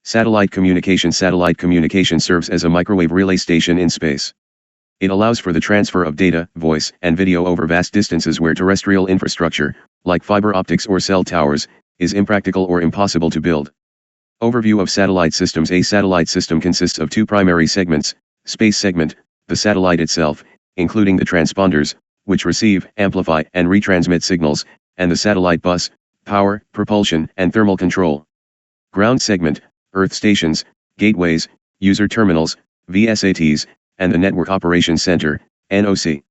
Satellite communication serves as a microwave relay station in space. It allows for the transfer of data, voice, and video over vast distances where terrestrial infrastructure, like fiber optics or cell towers, is impractical or impossible to build. Overview of satellite systems. A satellite system consists of two primary segments: space segment, the satellite itself, including the transponders, which receive, amplify, and retransmit signals, and the satellite bus, power, propulsion, and thermal control. Ground segment, Earth stations, gateways, user terminals, VSATs, and the Network Operations Center, NOC.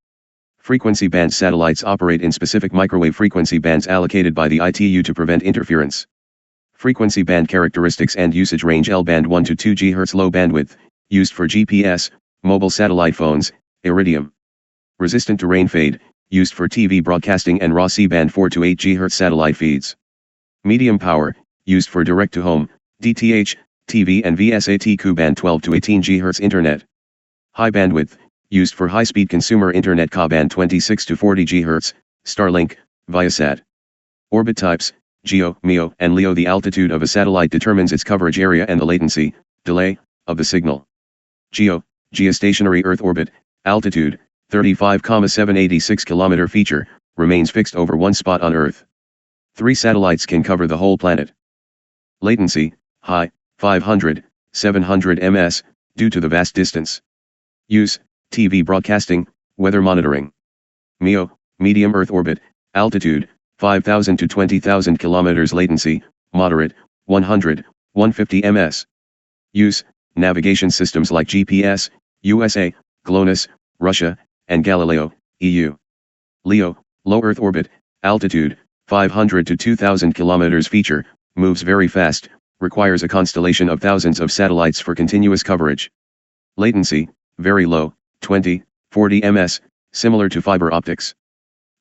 Frequency band. Satellites operate in specific microwave frequency bands allocated by the ITU to prevent interference. Frequency band characteristics and usage range: L-band 1 to 2 GHz low bandwidth, used for GPS, mobile satellite phones, Iridium. Resistant to rain fade, used for TV broadcasting and raw C-band 4 to 8 GHz satellite feeds. Medium power, used for direct-to-home, DTH, TV and VSAT Ku-band 12 to 18 GHz internet. High bandwidth, used for high-speed consumer internet Ka-band 26 to 40 GHz, Starlink, Viasat. Orbit types: GEO, MEO, and LEO. The altitude of a satellite determines its coverage area and the latency, delay, of the signal. GEO, geostationary Earth orbit, altitude, 35,786 km. Feature, remains fixed over one spot on Earth. 3 satellites can cover the whole planet. Latency, high, 500, 700 ms, due to the vast distance. Use, TV broadcasting, weather monitoring. MEO, medium Earth orbit, altitude, 5,000 to 20,000 km. Latency, moderate, 100, 150 ms. Use, navigation systems like GPS, USA, GLONASS, Russia, and Galileo, EU. LEO, low Earth orbit, altitude, 500 to 2,000 km. Feature, moves very fast, requires a constellation of thousands of satellites for continuous coverage. Latency, very low, 20, 40 ms, similar to fiber optics.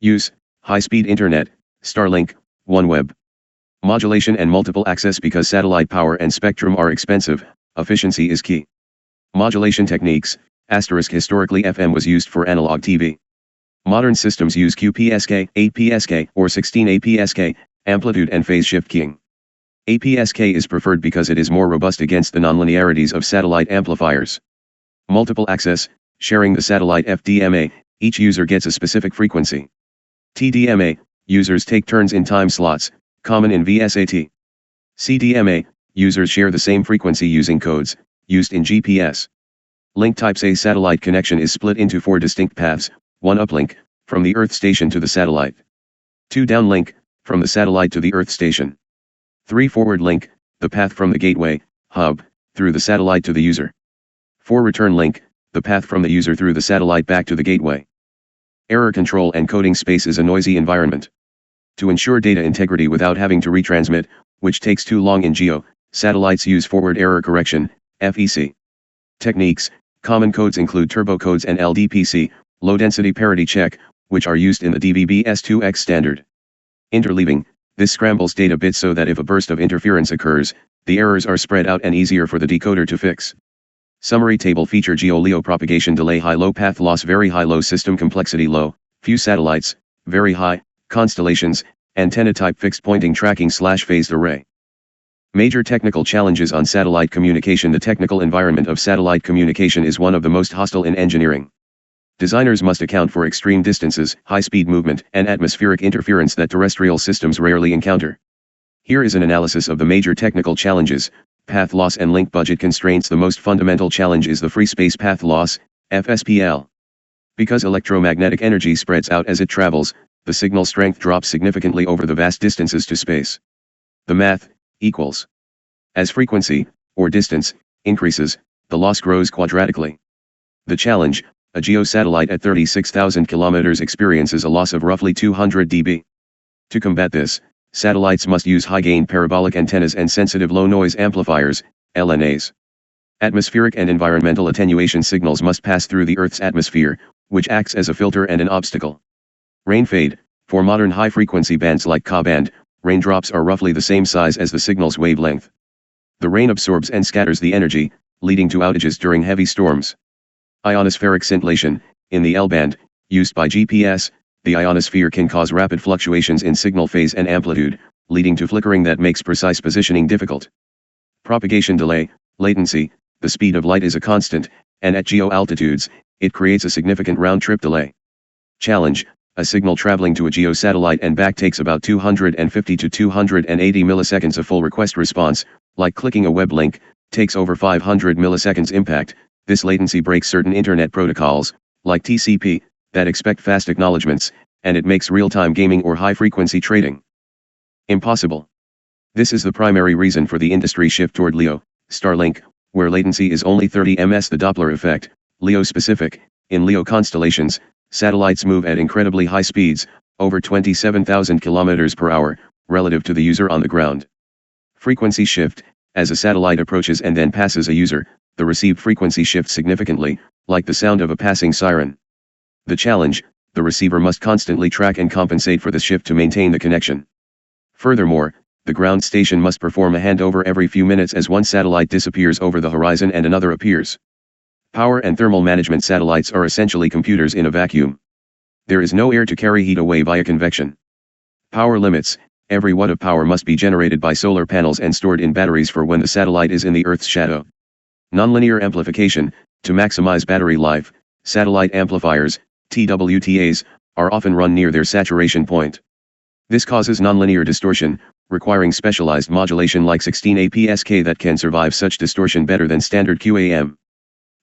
Use, high-speed internet, Starlink, OneWeb. Modulation and multiple access. Because satellite power and spectrum are expensive, efficiency is key. Modulation techniques, *. Historically FM was used for analog TV. Modern systems use QPSK, APSK, or 16 APSK, amplitude and phase shift keying. APSK is preferred because it is more robust against the nonlinearities of satellite amplifiers. Multiple access, sharing the satellite FDMA, each user gets a specific frequency. TDMA, users take turns in time slots, common in VSAT. CDMA, users share the same frequency using codes, used in GPS. Link types. A satellite connection is split into 4 distinct paths: 1 uplink, from the Earth station to the satellite. 2 downlink, from the satellite to the Earth station. 3 forward link, the path from the gateway, hub, through the satellite to the user. 4 return link, the path from the user through the satellite back to the gateway. Error control and coding. Space is a noisy environment. To ensure data integrity without having to retransmit, which takes too long in GEO, satellites use forward error correction, FEC. Techniques. Common codes include turbo codes and LDPC, low-density parity check, which are used in the DVB-S2X standard. Interleaving. This scrambles data bits so that if a burst of interference occurs, the errors are spread out and easier for the decoder to fix. Summary table. Feature: GEO-LEO propagation delay high, low path loss very high, low system complexity low, few satellites, very high, constellations, antenna type fixed pointing tracking / phased array. Major technical challenges on satellite communication. The technical environment of satellite communication is one of the most hostile in engineering. Designers must account for extreme distances, high-speed movement, and atmospheric interference that terrestrial systems rarely encounter. Here is an analysis of the major technical challenges: path loss and link budget constraints. The most fundamental challenge is the free space path loss, FSPL. Because electromagnetic energy spreads out as it travels, the signal strength drops significantly over the vast distances to space. The math equals. As frequency, or distance, increases, the loss grows quadratically. The challenge: a GEO satellite at 36,000 km experiences a loss of roughly 200 dB. To combat this, satellites must use high-gain parabolic antennas and sensitive low-noise amplifiers, LNAs. Atmospheric and environmental attenuation signals must pass through the Earth's atmosphere, which acts as a filter and an obstacle. Rain fade. For modern high-frequency bands like Ka-band, raindrops are roughly the same size as the signal's wavelength. The rain absorbs and scatters the energy, leading to outages during heavy storms. Ionospheric scintillation. In the L-band, used by GPS, the ionosphere can cause rapid fluctuations in signal phase and amplitude, leading to flickering that makes precise positioning difficult. Propagation delay, latency, the speed of light is a constant, and at geo altitudes, it creates a significant round-trip delay. Challenge, a signal traveling to a geosatellite and back takes about 250 to 280 milliseconds. A full request response, like clicking a web link, takes over 500 milliseconds. Impact, this latency breaks certain internet protocols, like TCP, that expect fast acknowledgements, and it makes real-time gaming or high-frequency trading impossible. This is the primary reason for the industry shift toward LEO, Starlink, where latency is only 30 ms. The Doppler effect, LEO specific, in LEO constellations, satellites move at incredibly high speeds, over 27,000 km per hour, relative to the user on the ground. Frequency shift, as a satellite approaches and then passes a user, the received frequency shifts significantly, like the sound of a passing siren. The challenge, the receiver must constantly track and compensate for the shift to maintain the connection. Furthermore, the ground station must perform a handover every few minutes as one satellite disappears over the horizon and another appears. Power and thermal management satellites are essentially computers in a vacuum. There is no air to carry heat away via convection. Power limits, every watt of power must be generated by solar panels and stored in batteries for when the satellite is in the Earth's shadow. Nonlinear amplification, to maximize battery life, satellite amplifiers, TWTAs, are often run near their saturation point. This causes nonlinear distortion, requiring specialized modulation like 16 APSK that can survive such distortion better than standard QAM.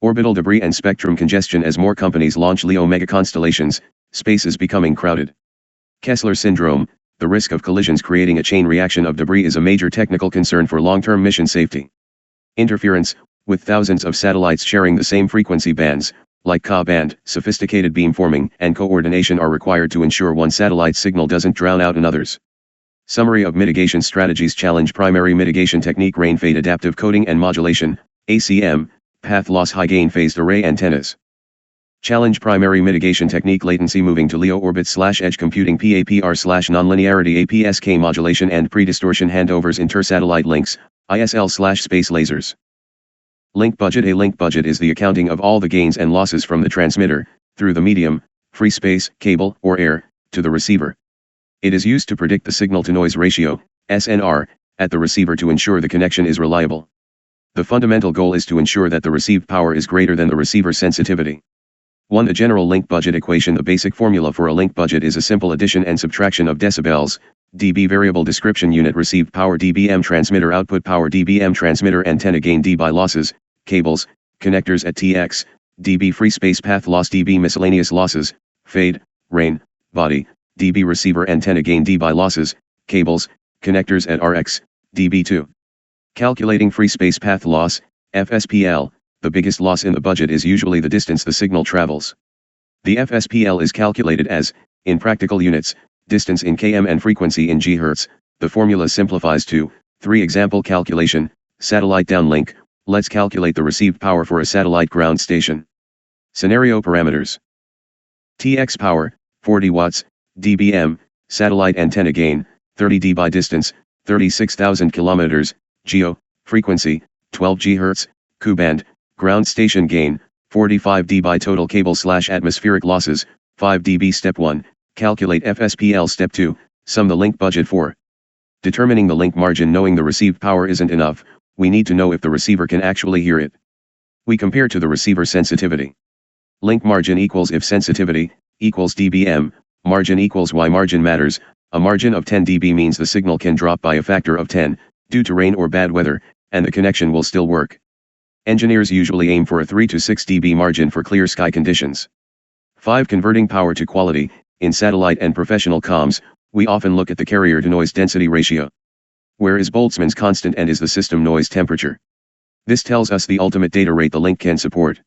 Orbital debris and spectrum congestion. As more companies launch LEO megaconstellations, space is becoming crowded. Kessler syndrome, the risk of collisions creating a chain reaction of debris, is a major technical concern for long-term mission safety. Interference, with thousands of satellites sharing the same frequency bands, like Ka-band, sophisticated beamforming and coordination are required to ensure one satellite signal doesn't drown out another's. Summary of mitigation strategies. Challenge primary mitigation technique: rain fade adaptive coding and modulation, ACM, path loss high gain phased array antennas. Challenge primary mitigation technique: latency moving to LEO orbit / edge computing, PAPR / nonlinearity, APSK modulation and pre-distortion handovers, inter-satellite links, ISL / space lasers. Link budget. A link budget is the accounting of all the gains and losses from the transmitter, through the medium, free space, cable, or air, to the receiver. It is used to predict the signal-to-noise ratio, SNR, at the receiver to ensure the connection is reliable. The fundamental goal is to ensure that the received power is greater than the receiver sensitivity. 1. The general link budget equation. The basic formula for a link budget is a simple addition and subtraction of decibels, dB variable description unit received power, dBm transmitter output power, dBm transmitter antenna gain, dB losses, cables, connectors at Tx, dB free space path loss, dB miscellaneous losses, fade, rain, body, dB receiver antenna gain, dB losses, cables, connectors at Rx, dB2. Calculating free space path loss, FSPL. The biggest loss in the budget is usually the distance the signal travels. The FSPL is calculated as, in practical units, distance in km and frequency in GHz. The formula simplifies to 3. Example calculation: satellite downlink. Let's calculate the received power for a satellite ground station. Scenario parameters: Tx power, 40 watts, dBm, satellite antenna gain, 30 dB, distance, 36,000 km, geo, frequency, 12 GHz, Ku-band, ground station gain, 45 dB, total cable / atmospheric losses, 5 dB. Step 1, calculate FSPL. Step 2, sum the link budget. 4. Determining the link margin. Knowing the received power isn't enough, we need to know if the receiver can actually hear it. We compare to the receiver sensitivity. Link margin equals if sensitivity equals dBm, margin equals Y. Margin matters. A margin of 10 dB means the signal can drop by a factor of 10, due to rain or bad weather, and the connection will still work. Engineers usually aim for a 3 to 6 dB margin for clear sky conditions. 5. Converting power to quality. In satellite and professional comms, we often look at the carrier to noise density ratio. Where is Boltzmann's constant and is the system noise temperature? This tells us the ultimate data rate the link can support.